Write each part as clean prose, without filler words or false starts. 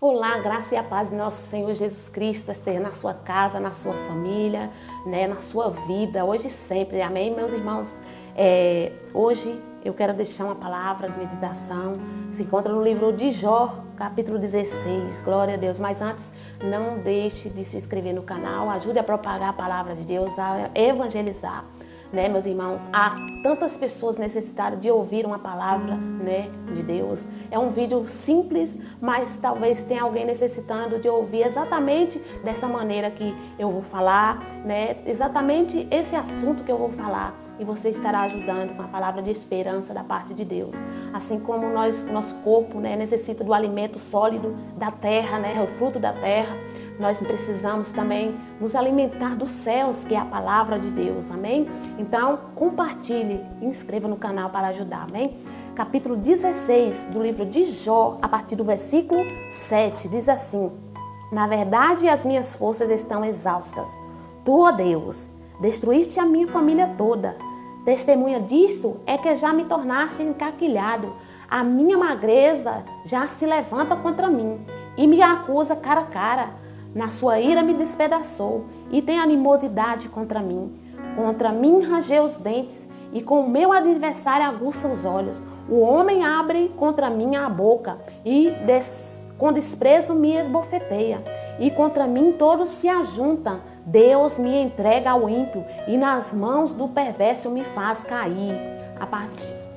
Olá, graça e a paz de nosso Senhor Jesus Cristo esteja na sua casa, na sua família, né, na sua vida, hoje e sempre. Amém, meus irmãos? Hoje eu quero deixar uma palavra de meditação. Se encontra no livro de Jó, capítulo 16. Glória a Deus. Mas antes, não deixe de se inscrever no canal. Ajude a propagar a palavra de Deus, a evangelizar. Né, meus irmãos, há tantas pessoas necessitadas de ouvir uma palavra, né, de Deus. É um vídeo simples, mas talvez tenha alguém necessitando de ouvir exatamente dessa maneira que eu vou falar, né, exatamente esse assunto que eu vou falar. E você estará ajudando com a palavra de esperança da parte de Deus. Assim como nosso corpo, né, necessita do alimento sólido da terra, né, o fruto da terra, nós precisamos também nos alimentar dos céus, que é a palavra de Deus, amém? Então, compartilhe e inscreva no canal para ajudar, amém? Capítulo 16 do livro de Jó, a partir do versículo 7, diz assim: Na verdade, as minhas forças estão exaustas. Tu, ó Deus, destruíste a minha família toda. Testemunha disto é que já me tornaste encaquilhado. A minha magreza já se levanta contra mim e me acusa cara a cara. Na sua ira me despedaçou e tem animosidade contra mim. Contra mim rangeu os dentes e com o meu adversário aguça os olhos. O homem abre contra mim a boca e com desprezo me esbofeteia. E contra mim todos se ajuntam. Deus me entrega ao ímpio e nas mãos do perverso me faz cair.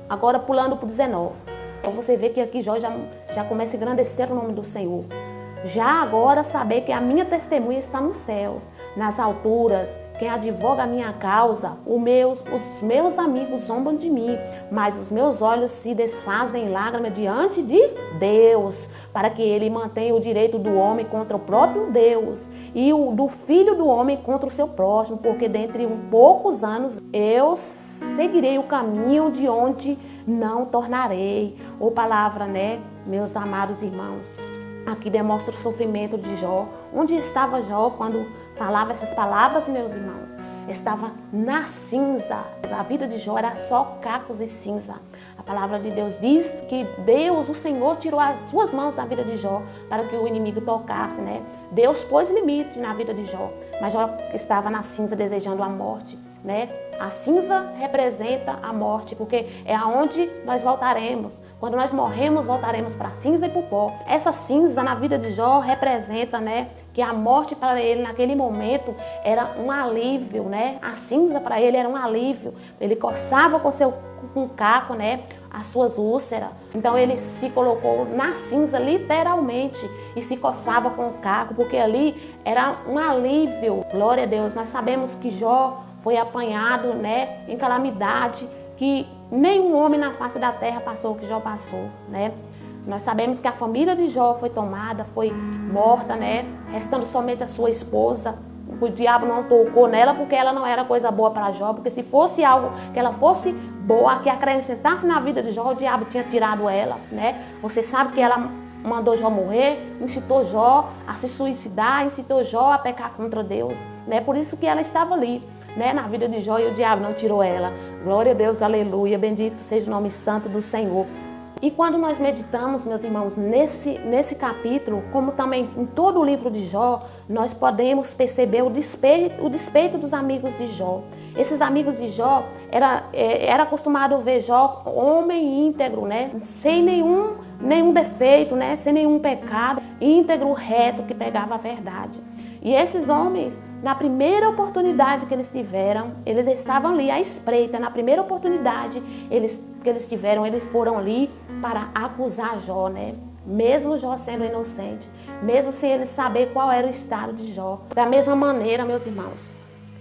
Agora pulando para o 19. Então você vê que aqui Jó já começa a engrandecer o nome do Senhor. Já agora saber que a minha testemunha está nos céus, nas alturas, quem advoga a minha causa, os meus amigos zombam de mim, mas os meus olhos se desfazem em lágrimas diante de Deus, para que ele mantenha o direito do homem contra o próprio Deus e o do filho do homem contra o seu próximo, porque dentre poucos anos eu seguirei o caminho de onde não tornarei. Ou palavra, né, meus amados irmãos? Aqui demonstra o sofrimento de Jó. Onde estava Jó quando falava essas palavras, meus irmãos? Estava na cinza. A vida de Jó era só cacos e cinza. A palavra de Deus diz que Deus, o Senhor, tirou as suas mãos da vida de Jó para que o inimigo tocasse, né? Deus pôs limite na vida de Jó, mas Jó estava na cinza desejando a morte, né? A cinza representa a morte, porque é aonde nós voltaremos. Quando nós morremos, voltaremos para a cinza e para o pó. Essa cinza na vida de Jó representa, né, que a morte para ele naquele momento era um alívio, né? A cinza para ele era um alívio. Ele coçava com caco, né, as suas úlceras. Então ele se colocou na cinza literalmente e se coçava com o caco, porque ali era um alívio. Glória a Deus. Nós sabemos que Jó foi apanhado, né, em calamidade, que nenhum homem na face da terra passou o que Jó passou, né? Nós sabemos que a família de Jó foi tomada, foi morta, né? Restando somente a sua esposa. O diabo não tocou nela porque ela não era coisa boa para Jó, porque se fosse algo que ela fosse boa, que acrescentasse na vida de Jó, o diabo tinha tirado ela, né? Você sabe que ela mandou Jó morrer, incitou Jó a se suicidar, incitou Jó a pecar contra Deus, né? Por isso que ela estava ali, né, na vida de Jó, e o diabo não tirou ela. Glória a Deus, aleluia, bendito seja o nome santo do Senhor. E quando nós meditamos, meus irmãos, nesse capítulo, como também em todo o livro de Jó, nós podemos perceber o despeito dos amigos de Jó. Esses amigos de Jó, era acostumado a ver Jó homem íntegro, né, sem nenhum defeito, né, sem nenhum pecado, íntegro, reto, que pregava a verdade. E esses homens, na primeira oportunidade que eles tiveram, eles estavam ali à espreita. Na primeira oportunidade que eles tiveram, eles foram ali para acusar Jó, né? Mesmo Jó sendo inocente, mesmo sem eles saber qual era o estado de Jó. Da mesma maneira, meus irmãos,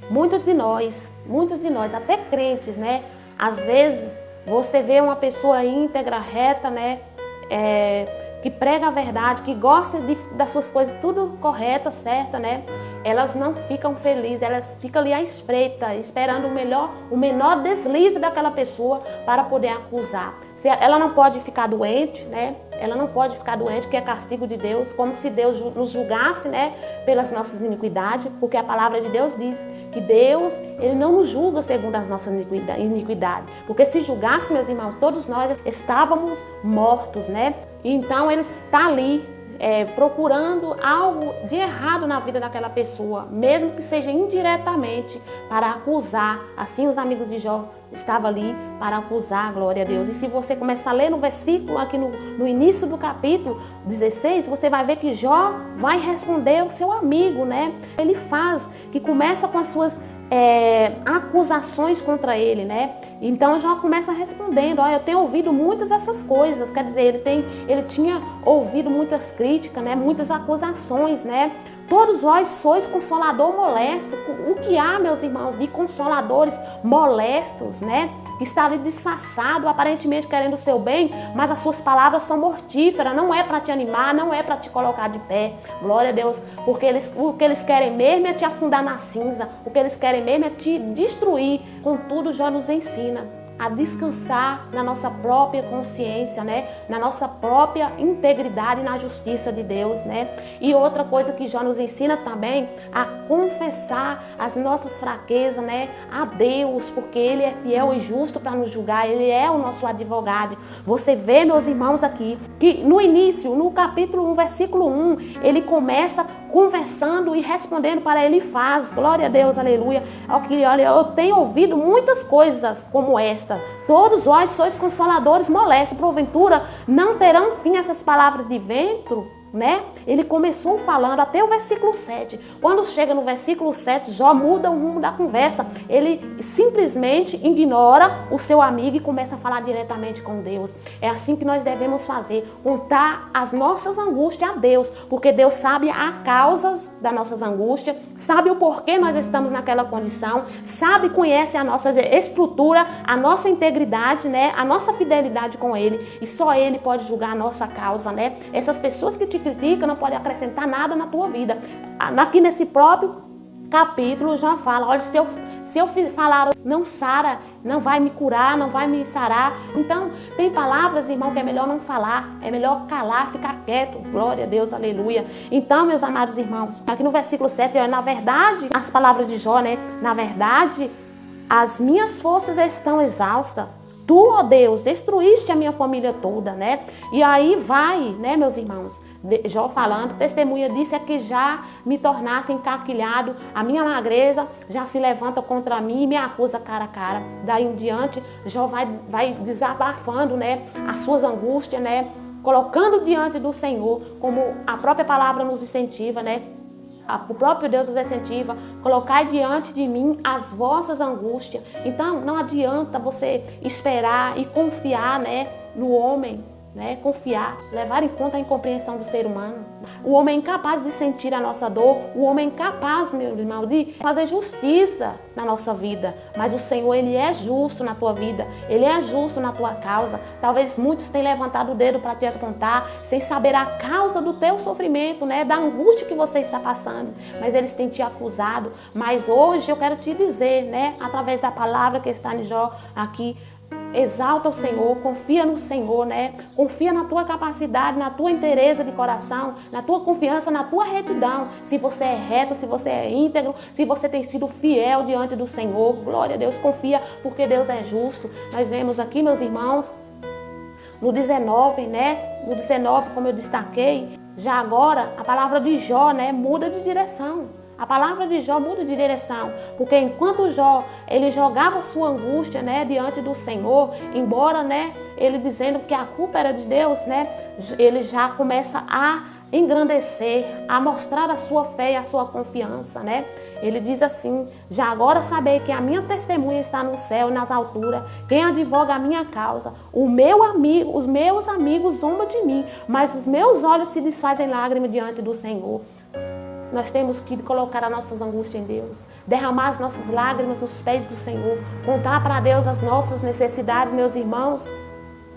muitos de nós, até crentes, né? Às vezes você vê uma pessoa íntegra, reta, né? Que prega a verdade, que gosta das suas coisas tudo correta, certa, né? Elas não ficam felizes, elas ficam ali à espreita, esperando o menor deslize daquela pessoa para poder acusar. Ela não pode ficar doente, né? Ela não pode ficar doente, que é castigo de Deus, como se Deus nos julgasse, né, pelas nossas iniquidades, porque a palavra de Deus diz que Deus, ele não nos julga segundo as nossas iniquidades, porque se julgasse, meus irmãos, todos nós estávamos mortos, né? Então ele está ali procurando algo de errado na vida daquela pessoa, mesmo que seja indiretamente, para acusar. Assim os amigos de Jó estavam ali para acusar, glória a Deus. E se você começar a ler no versículo, aqui no início do capítulo 16, você vai ver que Jó vai responder o seu amigo, né? Ele faz, que começa com as suas acusações contra ele, né? Então Jó começa respondendo: eu tenho ouvido muitas dessas coisas. Quer dizer, ele tinha ouvido muitas críticas, né? Muitas acusações, né? Todos vós sois consolador molesto. O que há, meus irmãos, de consoladores molestos, né? Que está ali disfarçado, aparentemente querendo o seu bem, mas as suas palavras são mortíferas. Não é para te animar, não é para te colocar de pé. Glória a Deus, porque o que eles querem mesmo é te afundar na cinza. O que eles querem mesmo é te destruir. Contudo, Jó nos ensina a descansar na nossa própria consciência, né? Na nossa própria integridade e na justiça de Deus, né? E outra coisa que Jó nos ensina também, a confessar as nossas fraquezas, né? A Deus, porque Ele é fiel e justo para nos julgar, Ele é o nosso advogado. Você vê, meus irmãos, aqui, que no início, no capítulo 1, versículo 1, ele começa conversando e respondendo para Elifaz. Glória a Deus, aleluia. Olha, eu tenho ouvido muitas coisas como esta. Todos vós sois consoladores molestos. Porventura não terão fim essas palavras de vento, né? Ele começou falando até o versículo 7. Quando chega no versículo 7, Jó muda o rumo da conversa. Ele simplesmente ignora o seu amigo e começa a falar diretamente com Deus. É assim que nós devemos fazer, contar as nossas angústias a Deus, porque Deus sabe a causas das nossas angústias, sabe o porquê nós estamos naquela condição, sabe, conhece a nossa estrutura, a nossa integridade, né? A nossa fidelidade com Ele, e só Ele pode julgar a nossa causa, né? Essas pessoas que te critica não pode acrescentar nada na tua vida. Aqui nesse próprio capítulo já fala: olha, se eu falar não sara, não vai me curar, não vai me sarar. Então tem palavras, irmão, que é melhor não falar, é melhor calar, ficar quieto. Glória a Deus, aleluia. Então, meus amados irmãos, aqui no versículo 7, na verdade, as palavras de Jó, né? Na verdade, as minhas forças estão exaustas. Tu, ó Deus, destruíste a minha família toda, né? E aí vai, né, meus irmãos, Jó falando, testemunha disso é que já me tornasse encarquilhado, a minha magreza já se levanta contra mim e me acusa cara a cara. Daí em diante, Jó vai desabafando, né, as suas angústias, né, colocando diante do Senhor, como a própria palavra nos incentiva, né? O próprio Deus nos incentiva: colocai diante de mim as vossas angústias. Então não adianta você esperar e confiar, né, no homem, né? Confiar, levar em conta a incompreensão do ser humano. O homem é incapaz de sentir a nossa dor, o homem é incapaz, meu irmão, de fazer justiça na nossa vida. Mas o Senhor, Ele é justo na tua vida, Ele é justo na tua causa. Talvez muitos tenham levantado o dedo para te apontar, sem saber a causa do teu sofrimento, né? Da angústia que você está passando. Mas eles têm te acusado. Mas hoje eu quero te dizer, né, através da palavra que está em Jó aqui: exalta o Senhor, confia no Senhor, né? Confia na tua capacidade, na tua inteireza de coração, na tua confiança, na tua retidão. Se você é reto, se você é íntegro, se você tem sido fiel diante do Senhor, glória a Deus, confia, porque Deus é justo. Nós vemos aqui, meus irmãos, no 19, né? No 19, como eu destaquei, já agora a palavra de Jó, né, muda de direção. A palavra de Jó muda de direção, porque enquanto Jó, ele jogava sua angústia, né, diante do Senhor, embora, né, ele dizendo que a culpa era de Deus, né, ele já começa a engrandecer, a mostrar a sua fé e a sua confiança, né? Ele diz assim: já agora sabei que a minha testemunha está no céu e nas alturas, quem advoga a minha causa, os meus amigos zombam de mim, mas os meus olhos se desfazem lágrimas diante do Senhor. Nós temos que colocar as nossas angústias em Deus, derramar as nossas lágrimas nos pés do Senhor, contar para Deus as nossas necessidades, meus irmãos,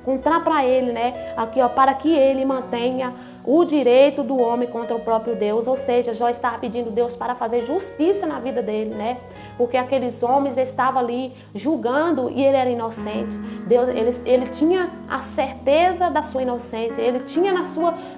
contar para Ele, né, aqui, ó, para que Ele mantenha o direito do homem contra o próprio Deus. Ou seja, Jó estava pedindo Deus para fazer justiça na vida dele, né? Porque aqueles homens estavam ali julgando e ele era inocente. Deus, ele tinha a certeza da sua inocência, ele tinha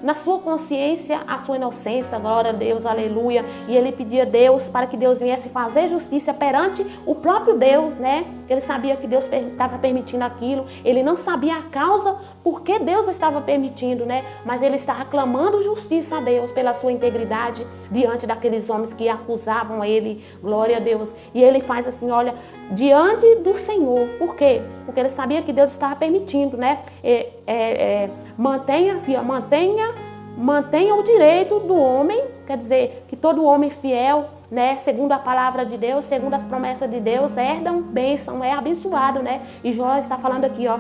na sua consciência a sua inocência, glória a Deus, aleluia. E ele pedia a Deus para que Deus viesse fazer justiça perante o próprio Deus, né? que ele sabia que Deus estava permitindo aquilo, ele não sabia a causa por que Deus estava permitindo, né? Mas ele estava clamando justiça a Deus pela sua integridade diante daqueles homens que acusavam ele, glória a Deus. E ele faz assim, olha, diante do Senhor, por quê? Porque ele sabia que Deus estava permitindo, né? Mantenha assim, ó, mantenha o direito do homem, quer dizer, que todo homem fiel, né, segundo a palavra de Deus, segundo as promessas de Deus, herdam bênção, é abençoado, né? E Jó está falando aqui, ó,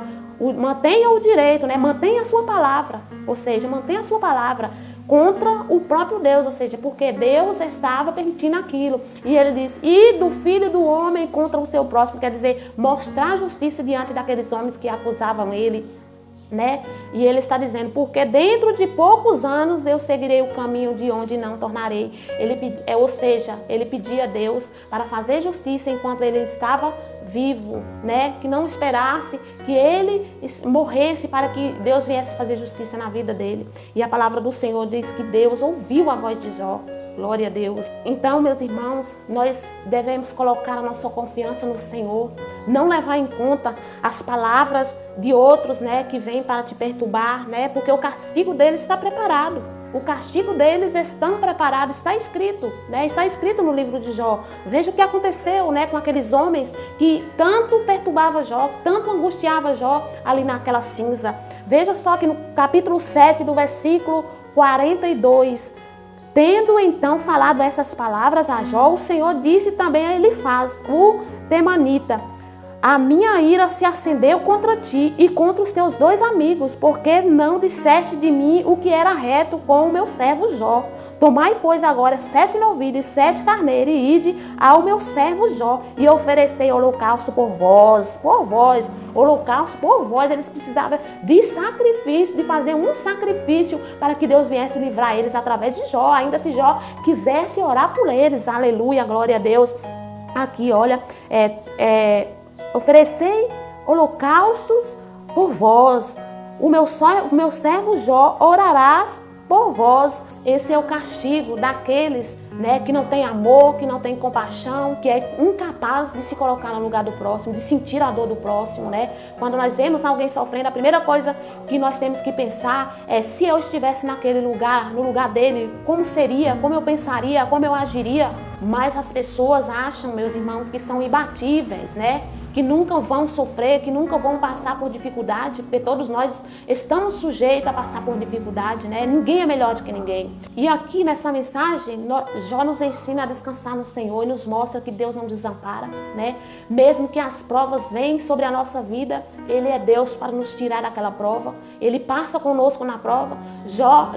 mantenha o direito, né? Mantenha a sua palavra, ou seja, mantenha a sua palavra contra o próprio Deus, ou seja, porque Deus estava permitindo aquilo. E ele diz, e do filho do homem contra o seu próximo, quer dizer, mostrar justiça diante daqueles homens que acusavam ele, né? E ele está dizendo, porque dentro de poucos anos eu seguirei o caminho de onde não tornarei. Ou seja, ele pedia a Deus para fazer justiça enquanto ele estava vivo, né? Que não esperasse que ele morresse para que Deus viesse fazer justiça na vida dele. E a palavra do Senhor diz que Deus ouviu a voz de Jó. Glória a Deus. Então, meus irmãos, nós devemos colocar a nossa confiança no Senhor, não levar em conta as palavras de outros, né, que vêm para te perturbar, né, porque o castigo deles está preparado. O castigo deles estão preparados, está escrito, né? Está escrito no livro de Jó. Veja o que aconteceu, né, com aqueles homens que tanto perturbava Jó, tanto angustiava Jó ali naquela cinza. Veja só que no capítulo 7 do versículo 42, tendo então falado essas palavras a Jó, o Senhor disse também a Elifaz, o temanita, a minha ira se acendeu contra ti e contra os teus dois amigos, porque não disseste de mim o que era reto com o meu servo Jó. Tomai, pois, agora 7 novilhos e 7 carneiros, e ide ao meu servo Jó, e oferecei holocausto por vós, holocausto por vós. Eles precisavam de sacrifício, de fazer um sacrifício para que Deus viesse livrar eles através de Jó, ainda se Jó quisesse orar por eles, aleluia, glória a Deus. Aqui, olha, oferecei holocaustos por vós, o meu servo Jó orarás por vós. Esse é o castigo daqueles, né, que não tem amor, que não tem compaixão, que é incapaz de se colocar no lugar do próximo, de sentir a dor do próximo, né? Quando nós vemos alguém sofrendo, a primeira coisa que nós temos que pensar é, se eu estivesse naquele lugar, no lugar dele, como seria, como eu pensaria, como eu agiria. Mas as pessoas acham, meus irmãos, que são imbatíveis, né? Que nunca vão sofrer, que nunca vão passar por dificuldade, porque todos nós estamos sujeitos a passar por dificuldade, né? Ninguém é melhor do que ninguém. E aqui nessa mensagem, Jó nos ensina a descansar no Senhor e nos mostra que Deus não desampara, né? Mesmo que as provas venham sobre a nossa vida, Ele é Deus para nos tirar daquela prova. Ele passa conosco na prova.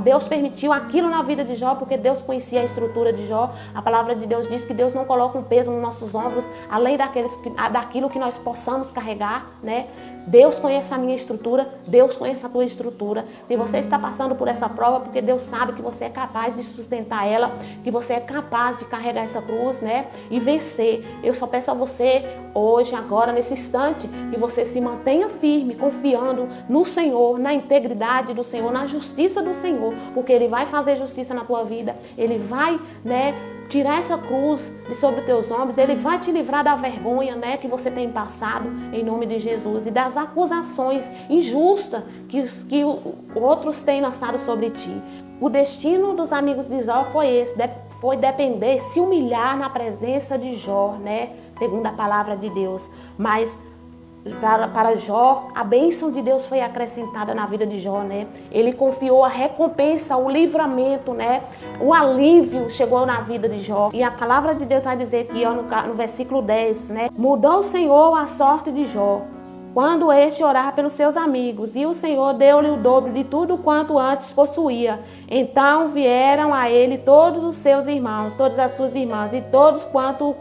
Deus permitiu aquilo na vida de Jó, porque Deus conhecia a estrutura de Jó. A palavra de Deus diz que Deus não coloca um peso nos nossos ombros, além daquilo que nós possamos carregar, né? Deus conhece a minha estrutura, Deus conhece a tua estrutura. Se você está passando por essa prova, porque Deus sabe que você é capaz de sustentar ela, que você é capaz de carregar essa cruz, né? E vencer. Eu só peço a você hoje, agora, nesse instante, que você se mantenha firme, confiando no Senhor, na integridade do Senhor, na justiça do Senhor, porque Ele vai fazer justiça na tua vida. Ele vai, né, tirar essa cruz de sobre os teus ombros. Ele vai te livrar da vergonha, né, que você tem passado, em nome de Jesus, e das acusações injustas que outros têm lançado sobre ti. O destino dos amigos de Jó foi esse, foi depender, se humilhar na presença de Jó, né, segundo a palavra de Deus. Mas para Jó, a bênção de Deus foi acrescentada na vida de Jó, né? Ele confiou a recompensa, o livramento, né? O alívio chegou na vida de Jó. E a palavra de Deus vai dizer aqui, ó, no versículo 10, né? Mudou o Senhor a sorte de Jó, quando este orar pelos seus amigos, e o Senhor deu-lhe o dobro de tudo quanto antes possuía. Então vieram a ele todos os seus irmãos, todas as suas irmãs, e todos quanto o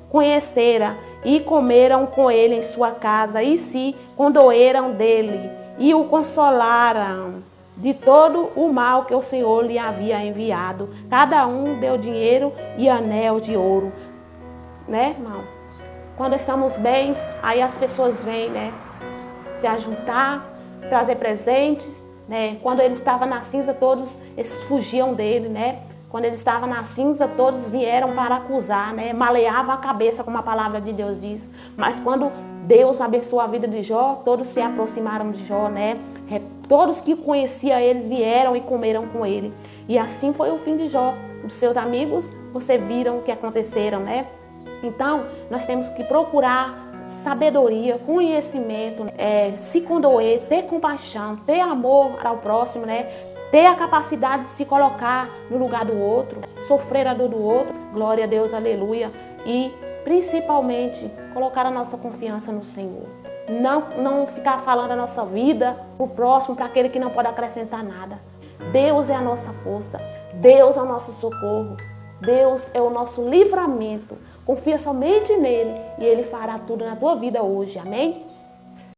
conhecera, e comeram com ele em sua casa, e se condoeram dele, e o consolaram de todo o mal que o Senhor lhe havia enviado. Cada um deu dinheiro e anel de ouro. Né, irmão? Quando estamos bem, aí as pessoas vêm, né, se ajuntar, trazer presentes, né? Quando ele estava na cinza, todos eles fugiam dele, né? quando ele estava na cinza, todos vieram para acusar, né? Maleava a cabeça, como a palavra de Deus diz. Mas quando Deus abençoou a vida de Jó, todos se aproximaram de Jó, né? Todos que conheciam eles vieram e comeram com ele. E assim foi o fim de Jó. Os seus amigos, você viram o que aconteceram, né? Então, nós temos que procurar sabedoria, conhecimento, se condoer, ter compaixão, ter amor ao próximo, né? Ter a capacidade de se colocar no lugar do outro, sofrer a dor do outro, glória a Deus, aleluia. E principalmente colocar a nossa confiança no Senhor. Não ficar falando a nossa vida para o próximo, para aquele que não pode acrescentar nada. Deus é a nossa força, Deus é o nosso socorro, Deus é o nosso livramento. Confia somente nele e ele fará tudo na tua vida hoje, amém?